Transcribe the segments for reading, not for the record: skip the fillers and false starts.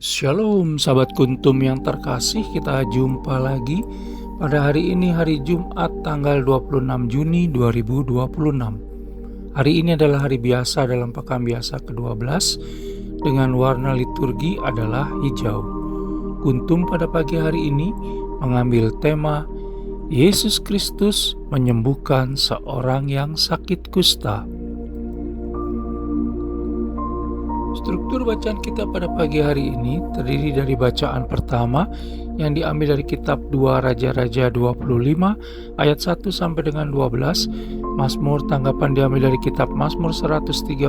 Shalom sahabat kuntum yang terkasih, kita jumpa lagi pada hari ini, hari Jumat tanggal 26 Juni 2026. Hari ini adalah hari biasa dalam pekan biasa ke-12 dengan warna liturgi adalah hijau. Kuntum pada pagi hari ini mengambil tema Yesus Kristus menyembuhkan seorang yang sakit kusta. Struktur bacaan kita pada pagi hari ini terdiri dari bacaan pertama yang diambil dari kitab 2 Raja-Raja 25 ayat 1 sampai dengan 12. Mazmur tanggapan diambil dari kitab Mazmur 137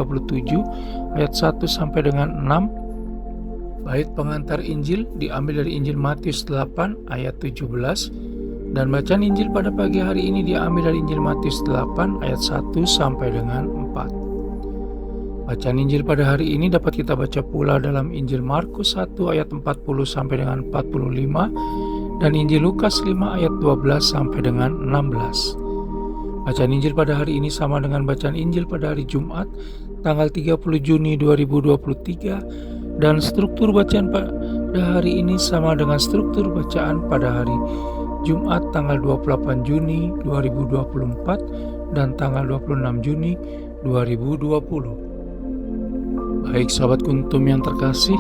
ayat 1 sampai dengan 6. Bait pengantar Injil diambil dari Injil Matius 8 ayat 17. Dan bacaan Injil pada pagi hari ini diambil dari Injil Matius 8 ayat 1 sampai dengan 4. Bacaan Injil pada hari ini dapat kita baca pula dalam Injil Markus 1 ayat 40 sampai dengan 45 dan Injil Lukas 5 ayat 12 sampai dengan 16. Bacaan Injil pada hari ini sama dengan bacaan Injil pada hari Jumat tanggal 30 Juni 2023 dan struktur bacaan pada hari ini sama dengan struktur bacaan pada hari Jumat tanggal 28 Juni 2024 dan tanggal 26 Juni 2020. Baik sahabat kuntum yang terkasih,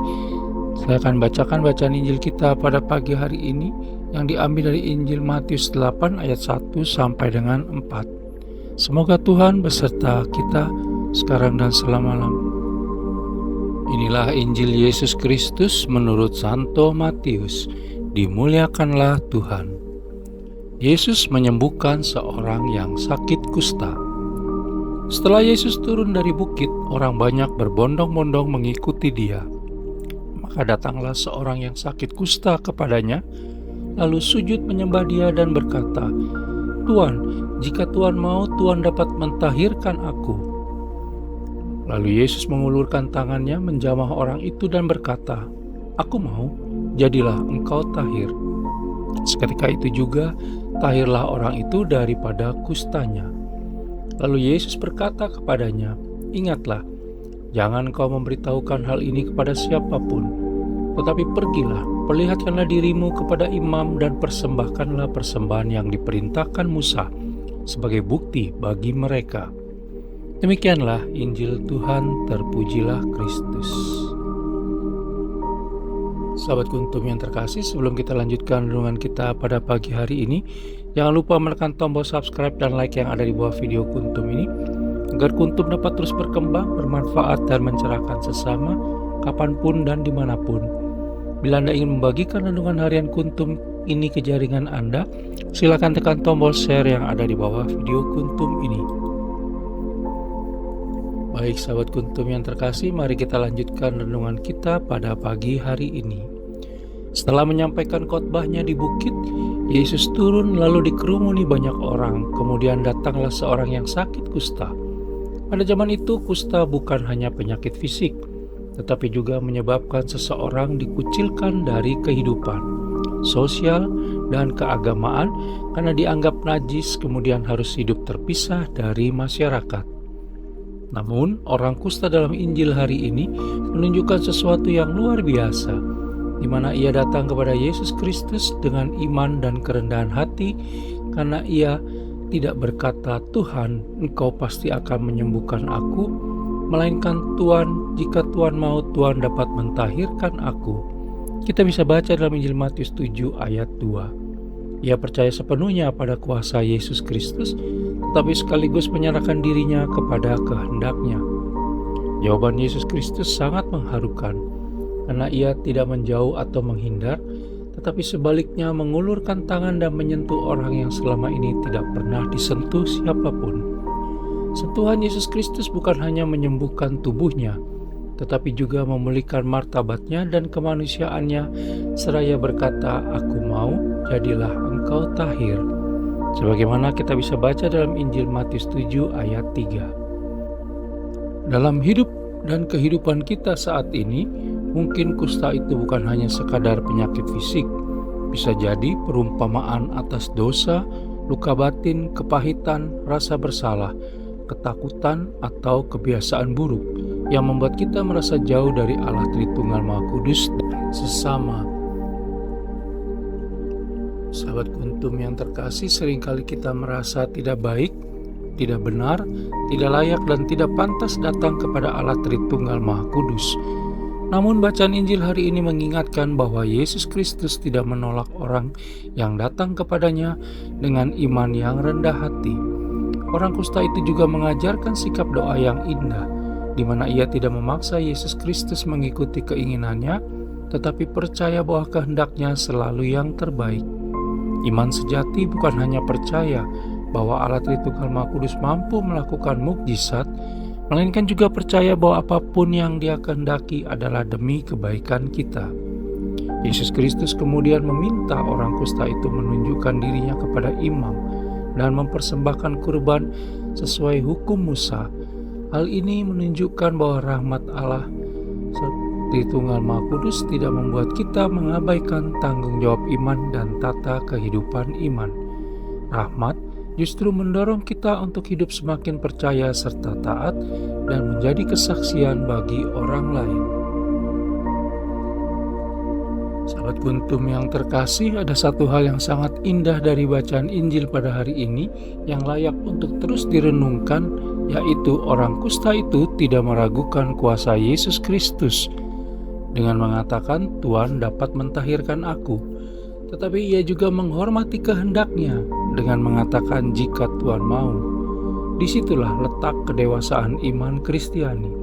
saya akan bacakan bacaan Injil kita pada pagi hari ini yang diambil dari Injil Matius 8 ayat 1 sampai dengan 4. Semoga Tuhan beserta kita sekarang dan selama-lamanya. Inilah Injil Yesus Kristus menurut Santo Matius. Dimuliakanlah Tuhan. Yesus menyembuhkan seorang yang sakit kusta. Setelah Yesus turun dari bukit, orang banyak berbondong-bondong mengikuti dia. Maka datanglah seorang yang sakit kusta kepadanya, lalu sujud menyembah dia dan berkata, "Tuan, jika Tuan mau, Tuan dapat mentahirkan aku." Lalu Yesus mengulurkan tangannya menjamah orang itu dan berkata, "Aku mau, jadilah engkau tahir." Seketika itu juga, tahirlah orang itu daripada kustanya. Lalu Yesus berkata kepadanya, "Ingatlah, jangan kau memberitahukan hal ini kepada siapapun, tetapi pergilah, perlihatkanlah dirimu kepada imam dan persembahkanlah persembahan yang diperintahkan Musa sebagai bukti bagi mereka." Demikianlah Injil Tuhan, terpujilah Kristus. Sahabat kuntum yang terkasih, sebelum kita lanjutkan renungan kita pada pagi hari ini, jangan lupa menekan tombol subscribe dan like yang ada di bawah video kuntum ini, agar kuntum dapat terus berkembang, bermanfaat, dan mencerahkan sesama, kapanpun dan dimanapun. Bila Anda ingin membagikan renungan harian kuntum ini ke jaringan Anda, silakan tekan tombol share yang ada di bawah video kuntum ini. Baik sahabat kuntum yang terkasih, mari kita lanjutkan renungan kita pada pagi hari ini. Setelah menyampaikan khotbahnya di bukit, Yesus turun lalu dikerumuni banyak orang. Kemudian datanglah seorang yang sakit kusta. Pada zaman itu kusta bukan hanya penyakit fisik, tetapi juga menyebabkan seseorang dikucilkan dari kehidupan sosial dan keagamaan karena dianggap najis, kemudian harus hidup terpisah dari masyarakat. Namun, orang kusta dalam Injil hari ini menunjukkan sesuatu yang luar biasa, di mana ia datang kepada Yesus Kristus dengan iman dan kerendahan hati, karena ia tidak berkata, "Tuhan, Engkau pasti akan menyembuhkan aku," melainkan, "Tuhan, jika Tuhan mau, Tuhan dapat mentahirkan aku." Kita bisa baca dalam Injil Matius 7 ayat 2. Ia percaya sepenuhnya pada kuasa Yesus Kristus, tetapi sekaligus menyerahkan dirinya kepada kehendaknya. Jawaban Yesus Kristus sangat mengharukan, karena ia tidak menjauh atau menghindar, tetapi sebaliknya mengulurkan tangan dan menyentuh orang yang selama ini tidak pernah disentuh siapapun. Sentuhan Yesus Kristus bukan hanya menyembuhkan tubuhnya, tetapi juga memulihkan martabatnya dan kemanusiaannya, seraya berkata, "Aku mau, jadilah engkau tahir." Sebagaimana kita bisa baca dalam Injil Matius 7 ayat 3. Dalam hidup dan kehidupan kita saat ini, mungkin kusta itu bukan hanya sekadar penyakit fisik, bisa jadi perumpamaan atas dosa, luka batin, kepahitan, rasa bersalah, ketakutan, atau kebiasaan buruk yang membuat kita merasa jauh dari Allah Tritunggal Maha Kudus dan sesama. Sahabat Kuntum yang terkasih, seringkali kita merasa tidak baik, tidak benar, tidak layak, dan tidak pantas datang kepada Allah Tritunggal Maha Kudus. Namun bacaan Injil hari ini mengingatkan bahwa Yesus Kristus tidak menolak orang yang datang kepadanya dengan iman yang rendah hati. Orang kusta itu juga mengajarkan sikap doa yang indah, di mana ia tidak memaksa Yesus Kristus mengikuti keinginannya, tetapi percaya bahwa kehendaknya selalu yang terbaik. Iman sejati bukan hanya percaya bahwa Allah Tritunggal Maha Kudus mampu melakukan mukjizat, melainkan juga percaya bahwa apapun yang Dia kehendaki adalah demi kebaikan kita. Yesus Kristus kemudian meminta orang kusta itu menunjukkan dirinya kepada imam dan mempersembahkan kurban sesuai hukum Musa. Hal ini menunjukkan bahwa rahmat Allah Tritunggal Maha Kudus tidak membuat kita mengabaikan tanggung jawab iman dan tata kehidupan iman. Rahmat justru mendorong kita untuk hidup semakin percaya serta taat dan menjadi kesaksian bagi orang lain. Sahabat Kuntum yang terkasih, ada satu hal yang sangat indah dari bacaan Injil pada hari ini yang layak untuk terus direnungkan, yaitu orang kusta itu tidak meragukan kuasa Yesus Kristus dengan mengatakan, "Tuhan dapat mentahirkan aku." Tetapi ia juga menghormati kehendaknya dengan mengatakan, "Jika Tuhan mau." Disitulah letak kedewasaan iman Kristiani.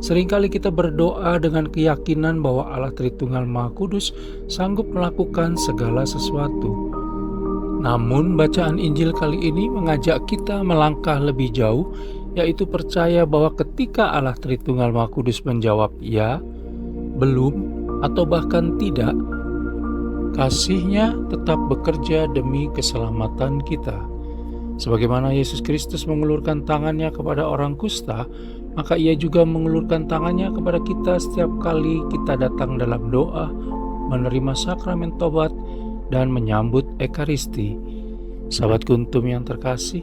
Seringkali kita berdoa dengan keyakinan bahwa Allah Tritunggal Maha Kudus sanggup melakukan segala sesuatu. Namun bacaan Injil kali ini mengajak kita melangkah lebih jauh, yaitu percaya bahwa ketika Allah Tritunggal Maha Kudus menjawab ya, belum, atau bahkan tidak, kasih-Nya tetap bekerja demi keselamatan kita. Sebagaimana Yesus Kristus mengulurkan tangannya kepada orang kusta, maka Ia juga mengulurkan tangannya kepada kita setiap kali kita datang dalam doa, menerima sakramen tobat, dan menyambut Ekaristi. Sahabat Kuntum yang terkasih,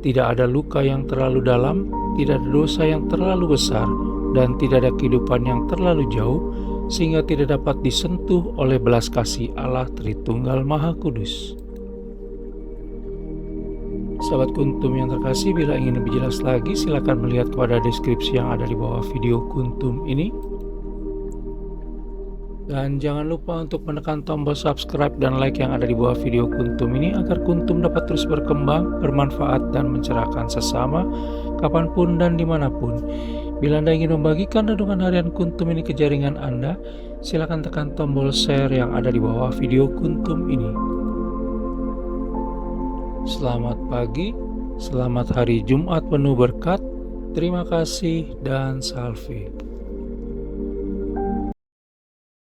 tidak ada luka yang terlalu dalam, tidak ada dosa yang terlalu besar, dan tidak ada kehidupan yang terlalu jauh, sehingga tidak dapat disentuh oleh belas kasih Allah Tritunggal Maha Kudus. Sahabat Kuntum yang terkasih, bila ingin lebih jelas lagi, silakan melihat kepada deskripsi yang ada di bawah video Kuntum ini. Dan jangan lupa untuk menekan tombol subscribe dan like yang ada di bawah video Kuntum ini agar Kuntum dapat terus berkembang, bermanfaat, dan mencerahkan sesama kapanpun dan dimanapun. Bila Anda ingin membagikan renungan harian Kuntum ini ke jaringan Anda, silakan tekan tombol share yang ada di bawah video Kuntum ini. Selamat pagi, selamat hari Jumat penuh berkat. Terima kasih dan salve.